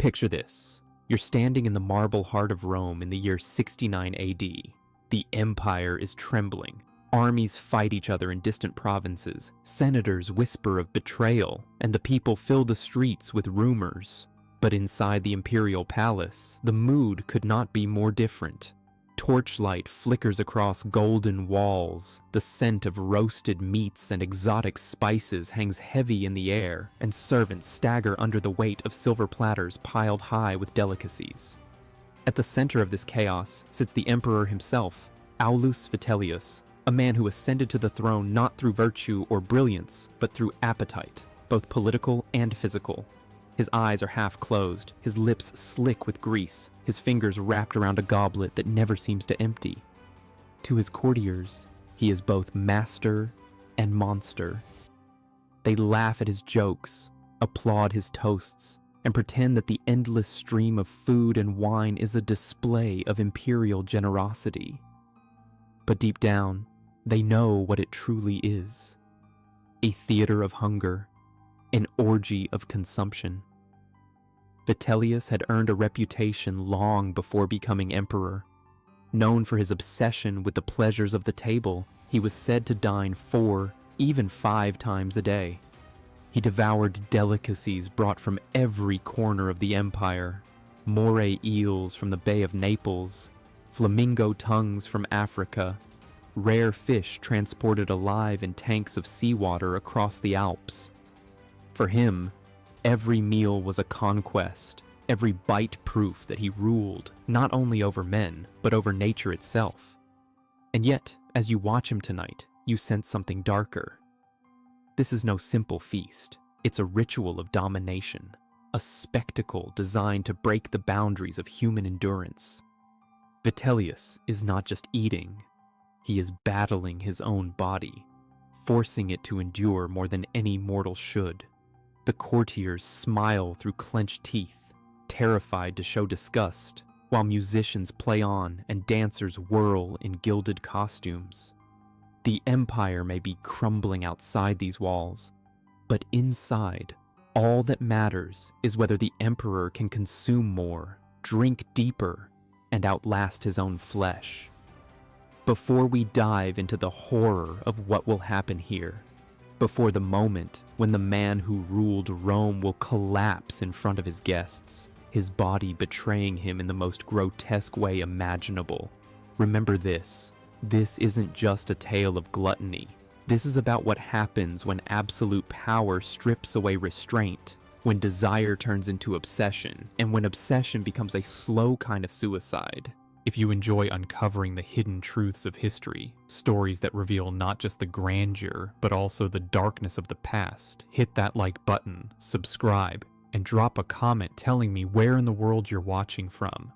Picture this. You're standing in the marble heart of Rome in the year 69 AD. The empire is trembling. Armies fight each other in distant provinces. Senators whisper of betrayal, and the people fill the streets with rumors. But inside the imperial palace, the mood could not be more different. Torchlight flickers across golden walls, the scent of roasted meats and exotic spices hangs heavy in the air, and servants stagger under the weight of silver platters piled high with delicacies. At the center of this chaos sits the emperor himself, Aulus Vitellius, a man who ascended to the throne not through virtue or brilliance, but through appetite, both political and physical. His eyes are half closed, his lips slick with grease, his fingers wrapped around a goblet that never seems to empty. To his courtiers, he is both master and monster. They laugh at his jokes, applaud his toasts, and pretend that the endless stream of food and wine is a display of imperial generosity. But deep down, they know what it truly is. A theater of hunger, an orgy of consumption. Vitellius had earned a reputation long before becoming emperor. Known for his obsession with the pleasures of the table, he was said to dine 4, even 5 times a day. He devoured delicacies brought from every corner of the empire, moray eels from the Bay of Naples, flamingo tongues from Africa, rare fish transported alive in tanks of seawater across the Alps. For him, every meal was a conquest, every bite proof that he ruled not only over men, but over nature itself. And yet, as you watch him tonight, you sense something darker. This is no simple feast. It's a ritual of domination, a spectacle designed to break the boundaries of human endurance. Vitellius is not just eating, he is battling his own body, forcing it to endure more than any mortal should. The courtiers smile through clenched teeth, terrified to show disgust, while musicians play on and dancers whirl in gilded costumes. The empire may be crumbling outside these walls, but inside, all that matters is whether the emperor can consume more, drink deeper, and outlast his own flesh. Before we dive into the horror of what will happen here, before the moment when the man who ruled Rome will collapse in front of his guests, his body betraying him in the most grotesque way imaginable, remember this. This isn't just a tale of gluttony. This is about what happens when absolute power strips away restraint, when desire turns into obsession, and when obsession becomes a slow kind of suicide. If you enjoy uncovering the hidden truths of history, stories that reveal not just the grandeur, but also the darkness of the past, hit that like button, subscribe, and drop a comment telling me where in the world you're watching from.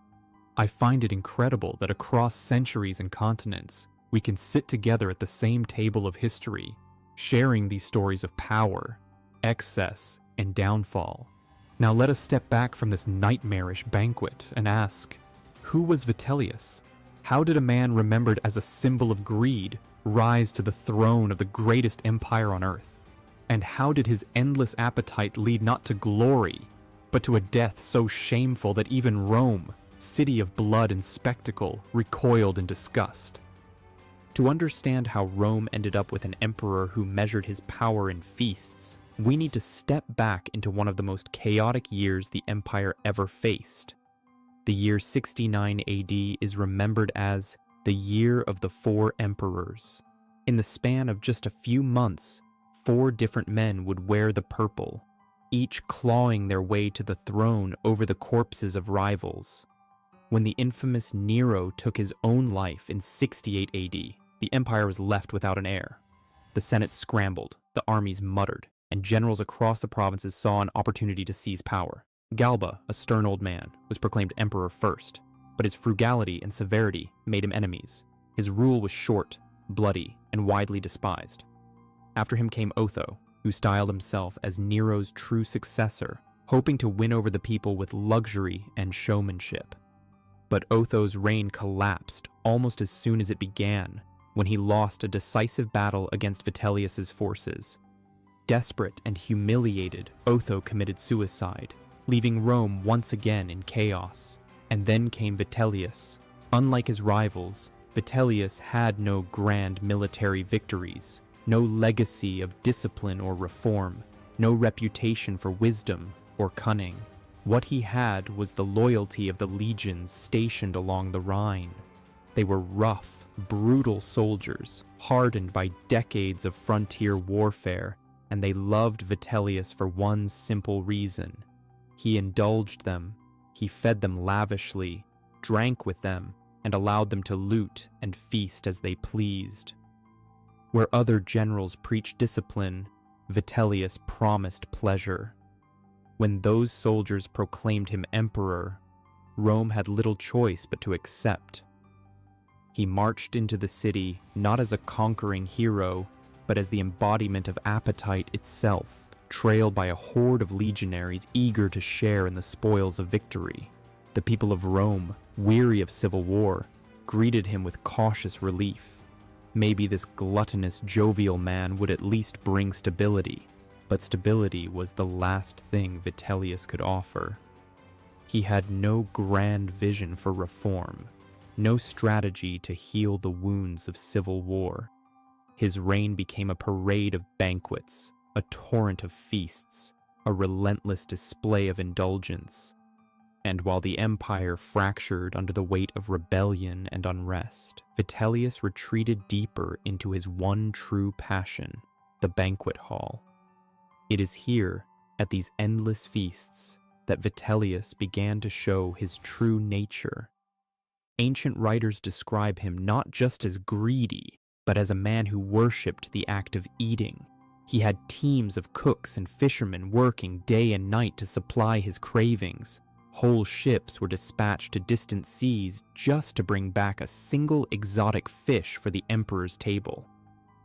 I find it incredible that across centuries and continents, we can sit together at the same table of history, sharing these stories of power, excess, and downfall. Now let us step back from this nightmarish banquet and ask, who was Vitellius? How did a man remembered as a symbol of greed rise to the throne of the greatest empire on earth? And how did his endless appetite lead not to glory, but to a death so shameful that even Rome, city of blood and spectacle, recoiled in disgust? To understand how Rome ended up with an emperor who measured his power in feasts, we need to step back into one of the most chaotic years the empire ever faced. The year 69 AD is remembered as the year of the 4 emperors. In the span of just a few months, 4 different men would wear the purple, each clawing their way to the throne over the corpses of rivals. When the infamous Nero took his own life in 68 AD, the empire was left without an heir. The Senate scrambled, the armies muttered, and generals across the provinces saw an opportunity to seize power. Galba, a stern old man, was proclaimed emperor first, but his frugality and severity made him enemies. His rule was short, bloody, and widely despised. After him came Otho, who styled himself as Nero's true successor, hoping to win over the people with luxury and showmanship. But Otho's reign collapsed almost as soon as it began, when he lost a decisive battle against Vitellius's forces. Desperate and humiliated, Otho committed suicide, leaving Rome once again in chaos. And then came Vitellius. Unlike his rivals, Vitellius had no grand military victories, no legacy of discipline or reform, no reputation for wisdom or cunning. What he had was the loyalty of the legions stationed along the Rhine. They were rough, brutal soldiers, hardened by decades of frontier warfare, and they loved Vitellius for one simple reason. He indulged them, he fed them lavishly, drank with them, and allowed them to loot and feast as they pleased. Where other generals preached discipline, Vitellius promised pleasure. When those soldiers proclaimed him emperor, Rome had little choice but to accept. He marched into the city not as a conquering hero, but as the embodiment of appetite itself, trailed by a horde of legionaries eager to share in the spoils of victory. The people of Rome, weary of civil war, greeted him with cautious relief. Maybe this gluttonous, jovial man would at least bring stability, but stability was the last thing Vitellius could offer. He had no grand vision for reform, no strategy to heal the wounds of civil war. His reign became a parade of banquets, a torrent of feasts, a relentless display of indulgence. And while the empire fractured under the weight of rebellion and unrest, Vitellius retreated deeper into his one true passion, the banquet hall. It is here, at these endless feasts, that Vitellius began to show his true nature. Ancient writers describe him not just as greedy, but as a man who worshipped the act of eating. He had teams of cooks and fishermen working day and night to supply his cravings. Whole ships were dispatched to distant seas just to bring back a single exotic fish for the emperor's table.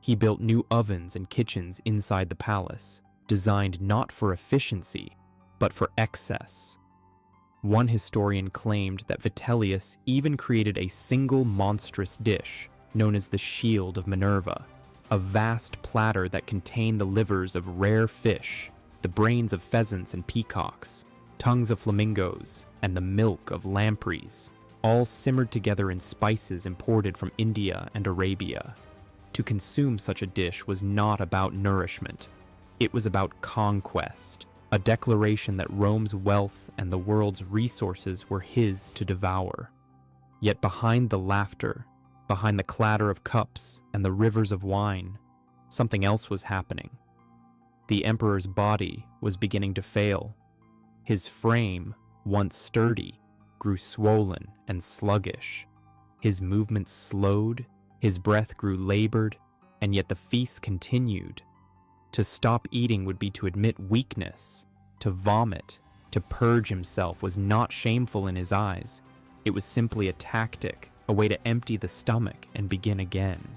He built new ovens and kitchens inside the palace, designed not for efficiency, but for excess. One historian claimed that Vitellius even created a single monstrous dish, known as the Shield of Minerva, a vast platter that contained the livers of rare fish, the brains of pheasants and peacocks, tongues of flamingos, and the milk of lampreys, all simmered together in spices imported from India and Arabia. To consume such a dish was not about nourishment. It was about conquest, a declaration that Rome's wealth and the world's resources were his to devour. Yet behind the laughter, behind the clatter of cups and the rivers of wine, something else was happening. The emperor's body was beginning to fail. His frame, once sturdy, grew swollen and sluggish. His movements slowed, his breath grew labored, and yet the feast continued. To stop eating would be to admit weakness. To vomit, to purge himself was not shameful in his eyes. It was simply a tactic, a way to empty the stomach and begin again.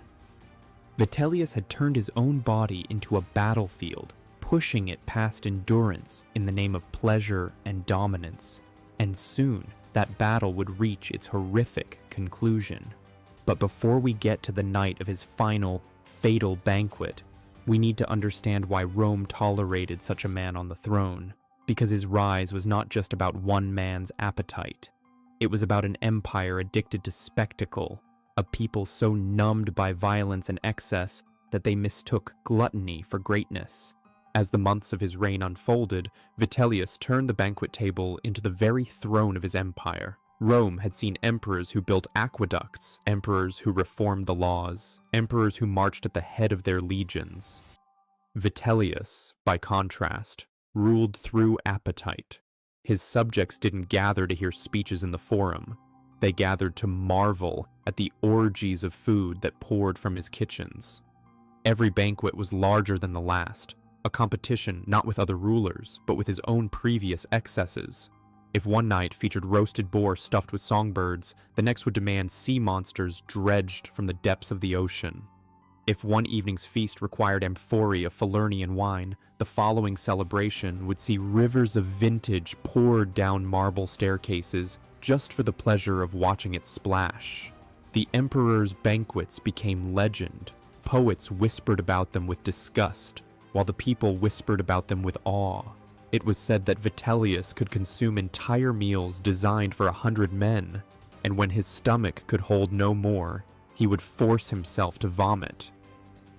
Vitellius had turned his own body into a battlefield, pushing it past endurance in the name of pleasure and dominance, and soon that battle would reach its horrific conclusion. But before we get to the night of his final, fatal banquet, we need to understand why Rome tolerated such a man on the throne, because his rise was not just about one man's appetite. It was about an empire addicted to spectacle, a people so numbed by violence and excess that they mistook gluttony for greatness. As the months of his reign unfolded, Vitellius turned the banquet table into the very throne of his empire. Rome had seen emperors who built aqueducts, emperors who reformed the laws, emperors who marched at the head of their legions. Vitellius, by contrast, ruled through appetite. His subjects didn't gather to hear speeches in the forum. They gathered to marvel at the orgies of food that poured from his kitchens. Every banquet was larger than the last, a competition not with other rulers, but with his own previous excesses. If one night featured roasted boar stuffed with songbirds, the next would demand sea monsters dredged from the depths of the ocean. If one evening's feast required amphorae of Falernian wine, the following celebration would see rivers of vintage poured down marble staircases just for the pleasure of watching it splash. The emperor's banquets became legend. Poets whispered about them with disgust, while the people whispered about them with awe. It was said that Vitellius could consume entire meals designed for 100 men, and when his stomach could hold no more, he would force himself to vomit,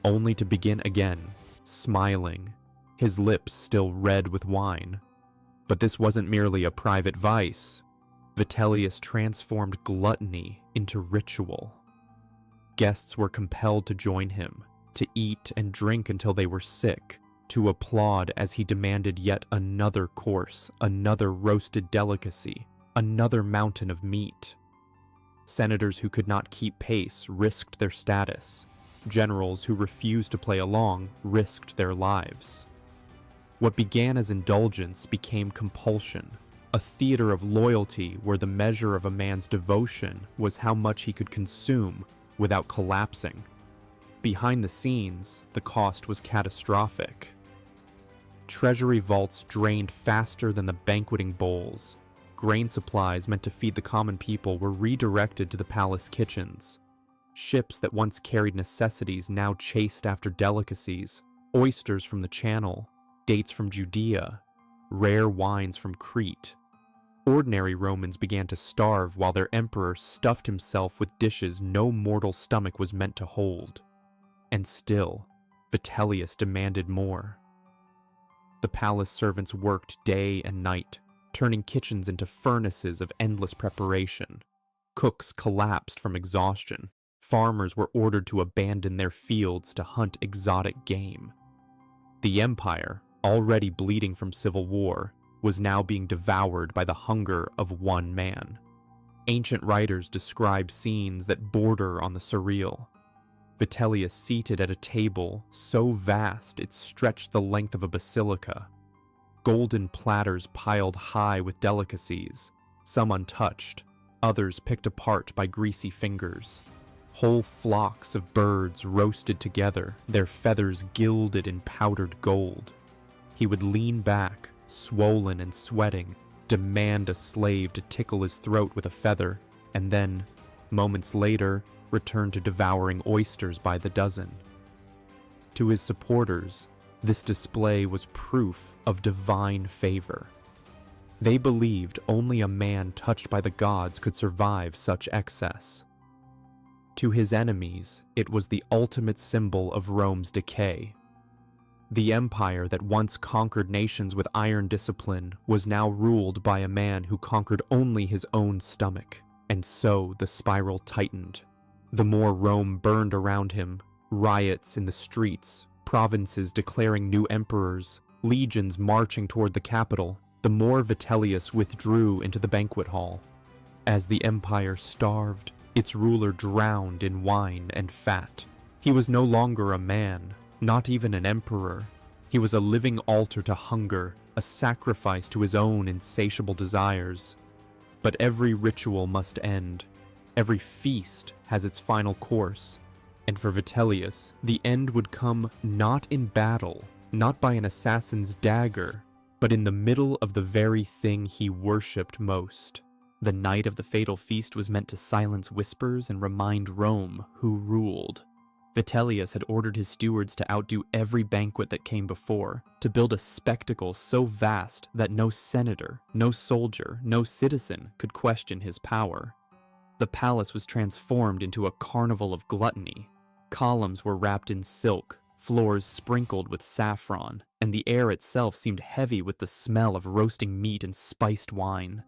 only to begin again, smiling, his lips still red with wine. But this wasn't merely a private vice. Vitellius transformed gluttony into ritual. Guests were compelled to join him, to eat and drink until they were sick, to applaud as he demanded yet another course, another roasted delicacy, another mountain of meat. Senators who could not keep pace risked their status. Generals who refused to play along risked their lives. What began as indulgence became compulsion, a theater of loyalty where the measure of a man's devotion was how much he could consume without collapsing. Behind the scenes, the cost was catastrophic. Treasury vaults drained faster than the banqueting bowls. Grain supplies meant to feed the common people were redirected to the palace kitchens. Ships that once carried necessities now chased after delicacies, oysters from the Channel, dates from Judea, rare wines from Crete. Ordinary Romans began to starve while their emperor stuffed himself with dishes no mortal stomach was meant to hold. And still, Vitellius demanded more. The palace servants worked day and night, turning kitchens into furnaces of endless preparation. Cooks collapsed from exhaustion. Farmers were ordered to abandon their fields to hunt exotic game. The empire, already bleeding from civil war, was now being devoured by the hunger of one man. Ancient writers describe scenes that border on the surreal. Vitellius seated at a table so vast it stretched the length of a basilica. Golden platters piled high with delicacies, some untouched, others picked apart by greasy fingers. Whole flocks of birds roasted together, their feathers gilded in powdered gold. He would lean back, swollen and sweating, demand a slave to tickle his throat with a feather, and then, moments later, return to devouring oysters by the dozen. To his supporters, this display was proof of divine favor. They believed only a man touched by the gods could survive such excess. To his enemies, it was the ultimate symbol of Rome's decay. The empire that once conquered nations with iron discipline was now ruled by a man who conquered only his own stomach, and so the spiral tightened. The more Rome burned around him, riots in the streets, provinces declaring new emperors, legions marching toward the capital, the more Vitellius withdrew into the banquet hall. As the empire starved, its ruler drowned in wine and fat. He was no longer a man, not even an emperor. He was a living altar to hunger, a sacrifice to his own insatiable desires. But every ritual must end. Every feast has its final course. And for Vitellius, the end would come not in battle, not by an assassin's dagger, but in the middle of the very thing he worshipped most. The night of the fatal feast was meant to silence whispers and remind Rome who ruled. Vitellius had ordered his stewards to outdo every banquet that came before, to build a spectacle so vast that no senator, no soldier, no citizen could question his power. The palace was transformed into a carnival of gluttony. Columns were wrapped in silk, floors sprinkled with saffron, and the air itself seemed heavy with the smell of roasting meat and spiced wine.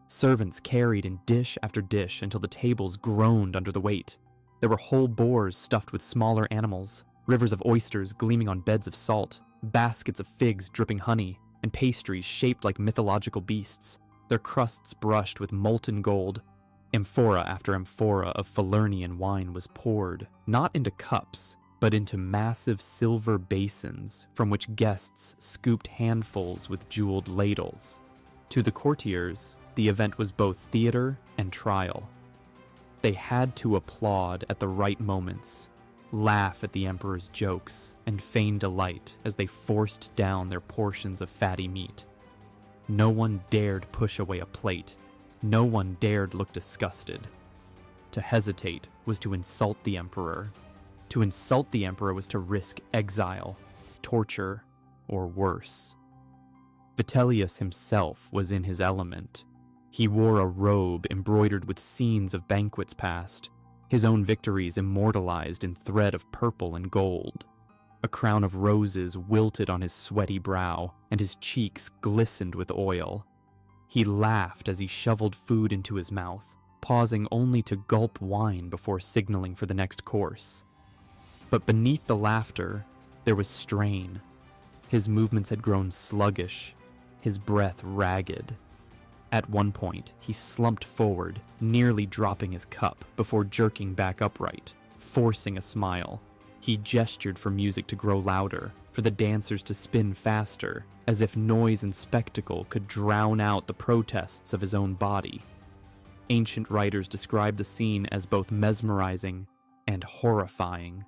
Servants carried in dish after dish until the tables groaned under the weight. There were whole boars stuffed with smaller animals, rivers of oysters gleaming on beds of salt, baskets of figs dripping honey, and pastries shaped like mythological beasts, their crusts brushed with molten gold. Amphora after amphora of Falernian wine was poured, not into cups, but into massive silver basins from which guests scooped handfuls with jeweled ladles. To the courtiers, the event was both theater and trial. They had to applaud at the right moments, laugh at the emperor's jokes, and feign delight as they forced down their portions of fatty meat. No one dared push away a plate. No one dared look disgusted. To hesitate was to insult the emperor. To insult the emperor was to risk exile, torture, or worse. Vitellius himself was in his element. He wore a robe embroidered with scenes of banquets past, his own victories immortalized in thread of purple and gold. A crown of roses wilted on his sweaty brow, and his cheeks glistened with oil. He laughed as he shoveled food into his mouth, pausing only to gulp wine before signaling for the next course. But beneath the laughter, there was strain. His movements had grown sluggish, his breath ragged. At one point, he slumped forward, nearly dropping his cup before jerking back upright, forcing a smile. He gestured for music to grow louder, for the dancers to spin faster, as if noise and spectacle could drown out the protests of his own body. Ancient writers describe the scene as both mesmerizing and horrifying.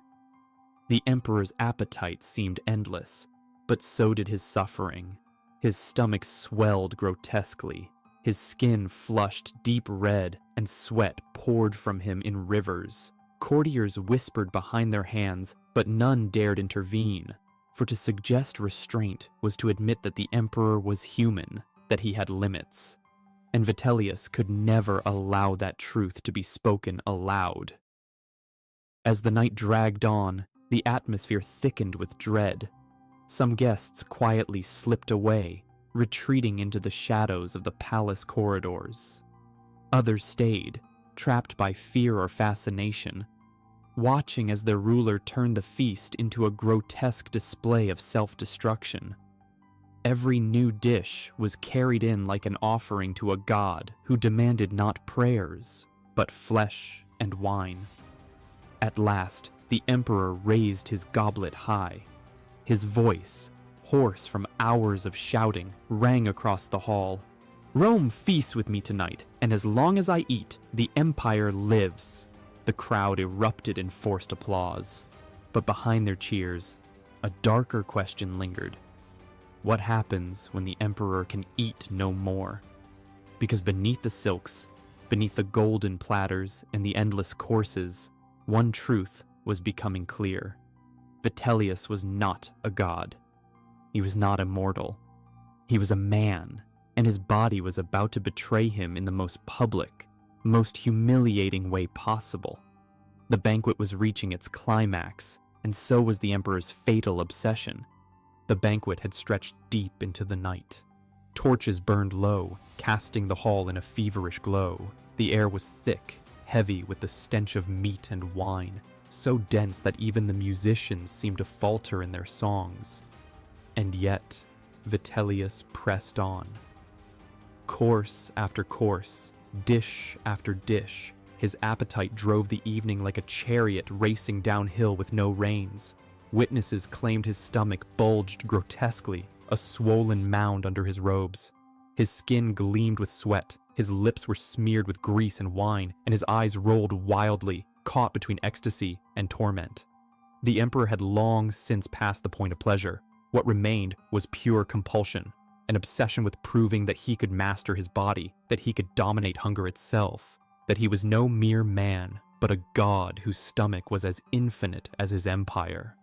The emperor's appetite seemed endless, but so did his suffering. His stomach swelled grotesquely, his skin flushed deep red, and sweat poured from him in rivers. Courtiers whispered behind their hands, but none dared intervene, for to suggest restraint was to admit that the emperor was human, that he had limits. And Vitellius could never allow that truth to be spoken aloud. As the night dragged on, the atmosphere thickened with dread. Some guests quietly slipped away, retreating into the shadows of the palace corridors. Others stayed, trapped by fear or fascination, watching as their ruler turned the feast into a grotesque display of self-destruction. Every new dish was carried in like an offering to a god who demanded not prayers, but flesh and wine. At last, the emperor raised his goblet high. His voice, hoarse from hours of shouting, rang across the hall. "Rome feasts with me tonight, and as long as I eat, the empire lives." The crowd erupted in forced applause. But behind their cheers, a darker question lingered. What happens when the emperor can eat no more? Because beneath the silks, beneath the golden platters and the endless courses, one truth was becoming clear. Vitellius was not a god. He was not immortal. He was a man, and his body was about to betray him in the most public, most humiliating way possible. The banquet was reaching its climax, and so was the emperor's fatal obsession. The banquet had stretched deep into the night. Torches burned low, casting the hall in a feverish glow. The air was thick, heavy with the stench of meat and wine, so dense that even the musicians seemed to falter in their songs. And yet, Vitellius pressed on. Course after course, dish after dish, his appetite drove the evening like a chariot racing downhill with no reins. Witnesses claimed his stomach bulged grotesquely, a swollen mound under his robes. His skin gleamed with sweat, his lips were smeared with grease and wine, and his eyes rolled wildly, caught between ecstasy and torment. The emperor had long since passed the point of pleasure. What remained was pure compulsion, an obsession with proving that he could master his body, that he could dominate hunger itself, that he was no mere man, but a god whose stomach was as infinite as his empire.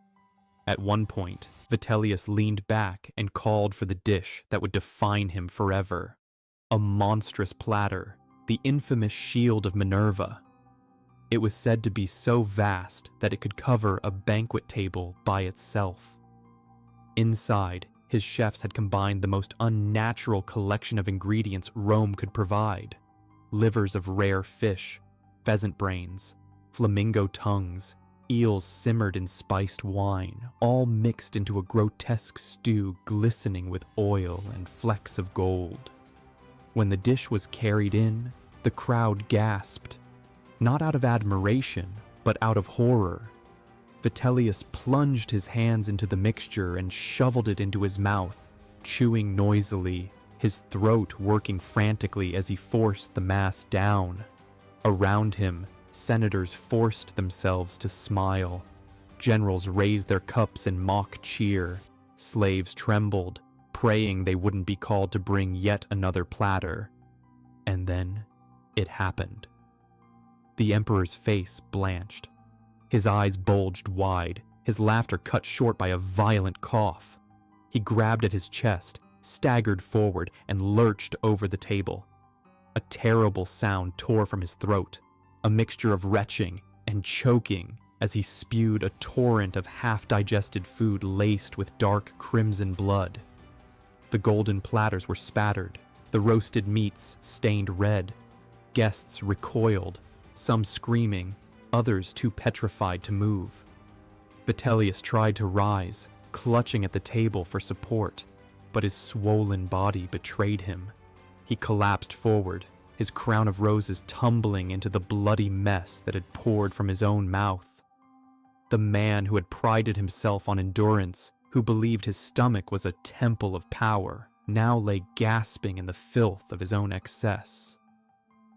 At one point, Vitellius leaned back and called for the dish that would define him forever. A monstrous platter, the infamous shield of Minerva. It was said to be so vast that it could cover a banquet table by itself. Inside, his chefs had combined the most unnatural collection of ingredients Rome could provide. Livers of rare fish, pheasant brains, flamingo tongues, eels simmered in spiced wine, all mixed into a grotesque stew glistening with oil and flecks of gold. When the dish was carried in, the crowd gasped, not out of admiration, but out of horror. Vitellius plunged his hands into the mixture and shoveled it into his mouth, chewing noisily, his throat working frantically as he forced the mass down. Around him, senators forced themselves to smile. Generals raised their cups in mock cheer. Slaves trembled, praying they wouldn't be called to bring yet another platter. And then it happened. The emperor's face blanched. His eyes bulged wide, his laughter cut short by a violent cough. He grabbed at his chest, staggered forward, and lurched over the table. A terrible sound tore from his throat, a mixture of retching and choking as he spewed a torrent of half-digested food laced with dark crimson blood. The golden platters were spattered, the roasted meats stained red. Guests recoiled, some screaming, others too petrified to move. Vitellius tried to rise, clutching at the table for support, but his swollen body betrayed him. He collapsed forward, his crown of roses tumbling into the bloody mess that had poured from his own mouth. The man who had prided himself on endurance, who believed his stomach was a temple of power, now lay gasping in the filth of his own excess.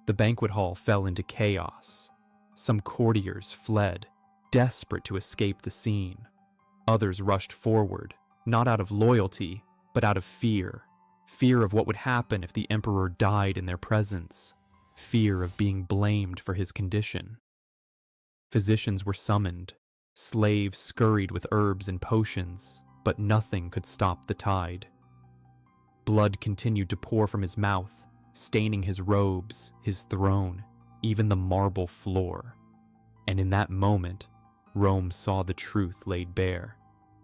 The banquet hall fell into chaos. Some courtiers fled, desperate to escape the scene. Others rushed forward, not out of loyalty, but out of fear. Fear of what would happen if the emperor died in their presence. Fear of being blamed for his condition. Physicians were summoned. Slaves scurried with herbs and potions, but nothing could stop the tide. Blood continued to pour from his mouth, staining his robes, his throne, even the marble floor. And in that moment, Rome saw the truth laid bare.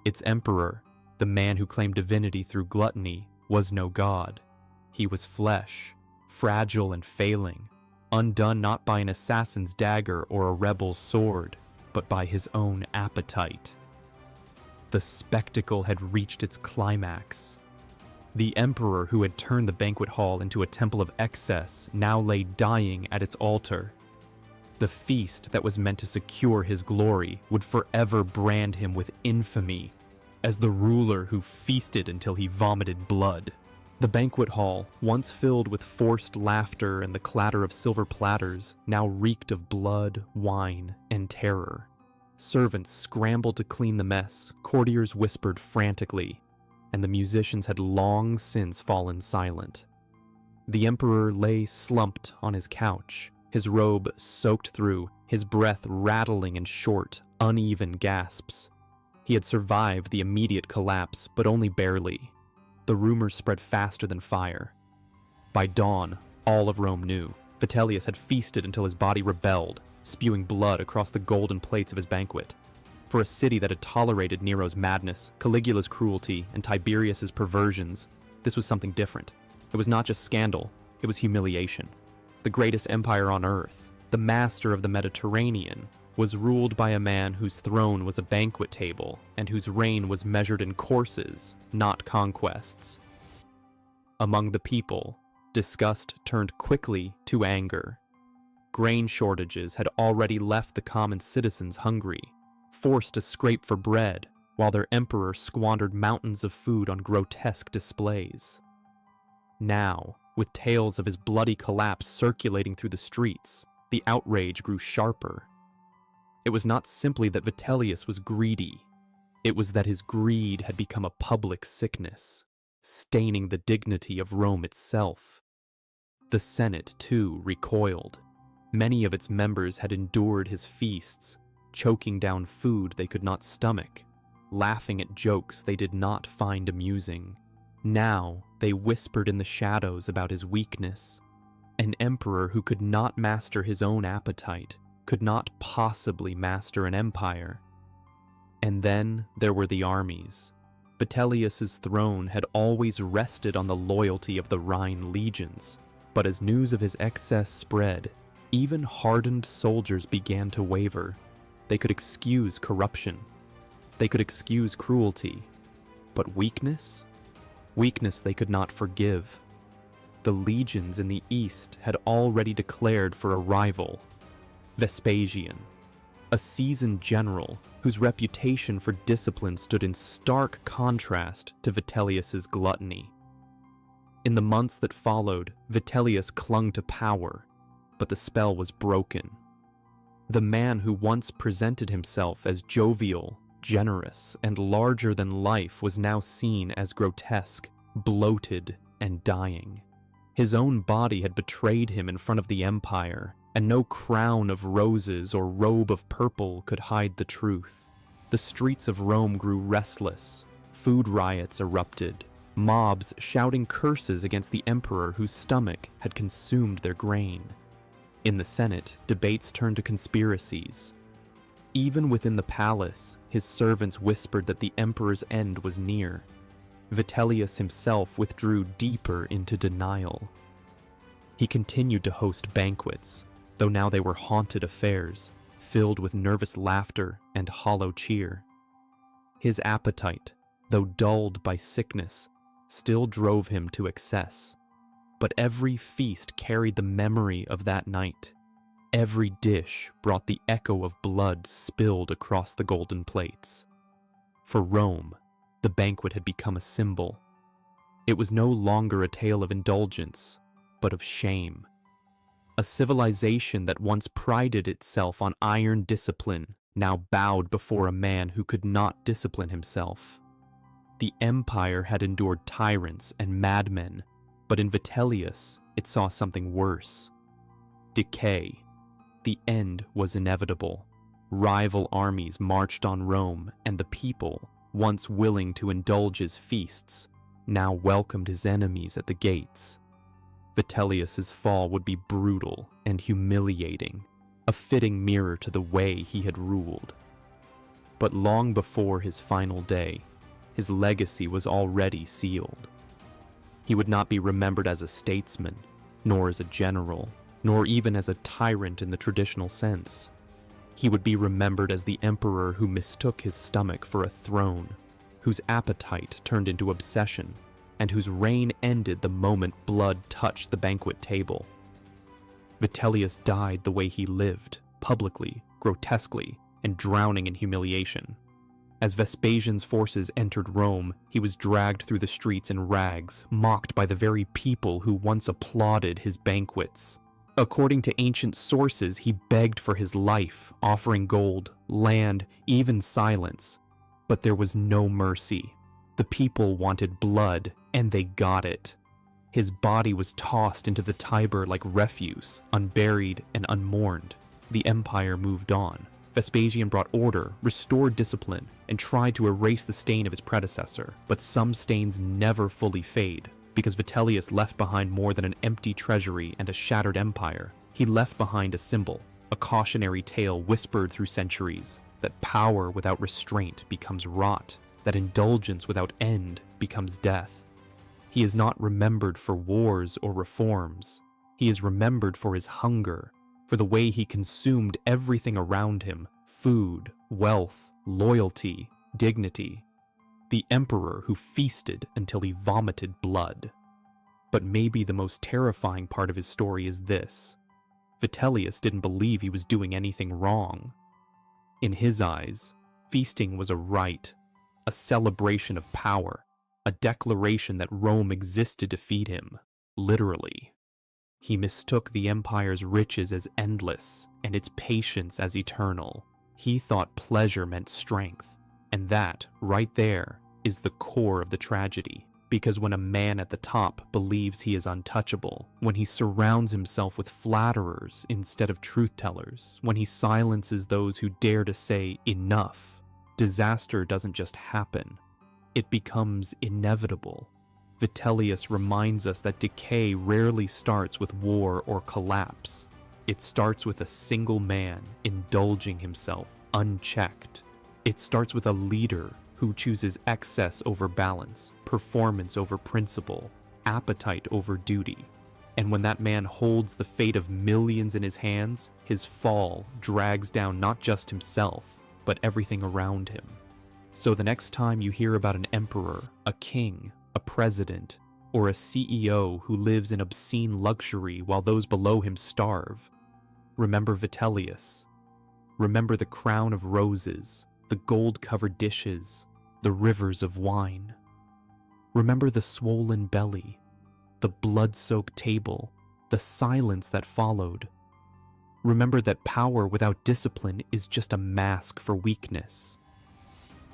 Its emperor, the man who claimed divinity through gluttony, was no god. He was flesh, fragile and failing, undone not by an assassin's dagger or a rebel's sword, but by his own appetite. The spectacle had reached its climax. The emperor who had turned the banquet hall into a temple of excess now lay dying at its altar. The feast that was meant to secure his glory would forever brand him with infamy as the ruler who feasted until he vomited blood. The banquet hall, once filled with forced laughter and the clatter of silver platters, now reeked of blood, wine, and terror. Servants scrambled to clean the mess, courtiers whispered frantically, and the musicians had long since fallen silent. The emperor lay slumped on his couch, his robe soaked through, his breath rattling in short, uneven gasps. He had survived the immediate collapse, but only barely. The rumors spread faster than fire. By dawn, all of Rome knew. Vitellius had feasted until his body rebelled, spewing blood across the golden plates of his banquet. For a city that had tolerated Nero's madness, Caligula's cruelty, and Tiberius's perversions, this was something different. It was not just scandal, it was humiliation. The greatest empire on earth, the master of the Mediterranean, was ruled by a man whose throne was a banquet table and whose reign was measured in courses, not conquests. Among the people, disgust turned quickly to anger. Grain shortages had already left the common citizens hungry, forced to scrape for bread, while their emperor squandered mountains of food on grotesque displays. Now, with tales of his bloody collapse circulating through the streets, the outrage grew sharper. It was not simply that Vitellius was greedy. It was that his greed had become a public sickness, staining the dignity of Rome itself. The Senate, too, recoiled. Many of its members had endured his feasts, choking down food they could not stomach, laughing at jokes they did not find amusing. Now they whispered in the shadows about his weakness. An emperor who could not master his own appetite could not possibly master an empire. And then there were the armies. Vitellius's throne had always rested on the loyalty of the Rhine legions, but as news of his excess spread, even hardened soldiers began to waver. They could excuse corruption. They could excuse cruelty. But weakness? Weakness they could not forgive. The legions in the east had already declared for a rival, Vespasian, a seasoned general whose reputation for discipline stood in stark contrast to Vitellius's gluttony. In the months that followed, Vitellius clung to power, but the spell was broken. The man who once presented himself as jovial, generous, and larger than life was now seen as grotesque, bloated, and dying. His own body had betrayed him in front of the empire, and no crown of roses or robe of purple could hide the truth. The streets of Rome grew restless, food riots erupted, mobs shouting curses against the emperor whose stomach had consumed their grain. In the Senate, debates turned to conspiracies. Even within the palace, his servants whispered that the emperor's end was near. Vitellius himself withdrew deeper into denial. He continued to host banquets, though now they were haunted affairs, filled with nervous laughter and hollow cheer. His appetite, though dulled by sickness, still drove him to excess. But every feast carried the memory of that night. Every dish brought the echo of blood spilled across the golden plates. For Rome, the banquet had become a symbol. It was no longer a tale of indulgence, but of shame. A civilization that once prided itself on iron discipline now bowed before a man who could not discipline himself. The empire had endured tyrants and madmen, but in Vitellius it saw something worse. Decay. The end was inevitable. Rival armies marched on Rome, and the people, once willing to indulge his feasts, now welcomed his enemies at the gates. Vitellius's fall would be brutal and humiliating, a fitting mirror to the way he had ruled. But long before his final day, his legacy was already sealed. He would not be remembered as a statesman, nor as a general, nor even as a tyrant in the traditional sense. He would be remembered as the emperor who mistook his stomach for a throne, whose appetite turned into obsession, and whose reign ended the moment blood touched the banquet table. Vitellius died the way he lived, publicly, grotesquely, and drowning in humiliation. As Vespasian's forces entered Rome, he was dragged through the streets in rags, mocked by the very people who once applauded his banquets. According to ancient sources, he begged for his life, offering gold, land, even silence. But there was no mercy. The people wanted blood, and they got it. His body was tossed into the Tiber like refuse, unburied and unmourned. The empire moved on. Vespasian brought order, restored discipline, and tried to erase the stain of his predecessor. But some stains never fully fade, because Vitellius left behind more than an empty treasury and a shattered empire. He left behind a symbol, a cautionary tale whispered through centuries, that power without restraint becomes rot, that indulgence without end becomes death. He is not remembered for wars or reforms. He is remembered for his hunger, for the way he consumed everything around him: food, wealth, loyalty, dignity. The emperor who feasted until he vomited blood. But maybe the most terrifying part of his story is this: Vitellius didn't believe he was doing anything wrong. In his eyes, feasting was a rite, a celebration of power, a declaration that Rome existed to feed him, literally. He mistook the empire's riches as endless and its patience as eternal. He thought pleasure meant strength, and that, right there, is the core of the tragedy. Because when a man at the top believes he is untouchable, when he surrounds himself with flatterers instead of truth-tellers, when he silences those who dare to say enough, disaster doesn't just happen. It becomes inevitable. Vitellius reminds us that decay rarely starts with war or collapse. It starts with a single man indulging himself unchecked. It starts with a leader who chooses excess over balance, performance over principle, appetite over duty. And when that man holds the fate of millions in his hands, his fall drags down not just himself, but everything around him. So the next time you hear about an emperor, a king, a president, or a CEO who lives in obscene luxury while those below him starve, remember Vitellius. Remember the crown of roses, the gold-covered dishes, the rivers of wine. Remember the swollen belly, the blood-soaked table, the silence that followed. Remember that power without discipline is just a mask for weakness.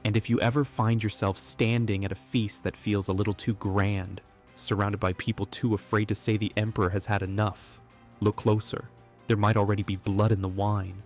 And if you ever find yourself standing at a feast that feels a little too grand, surrounded by people too afraid to say the emperor has had enough, look closer. There might already be blood in the wine,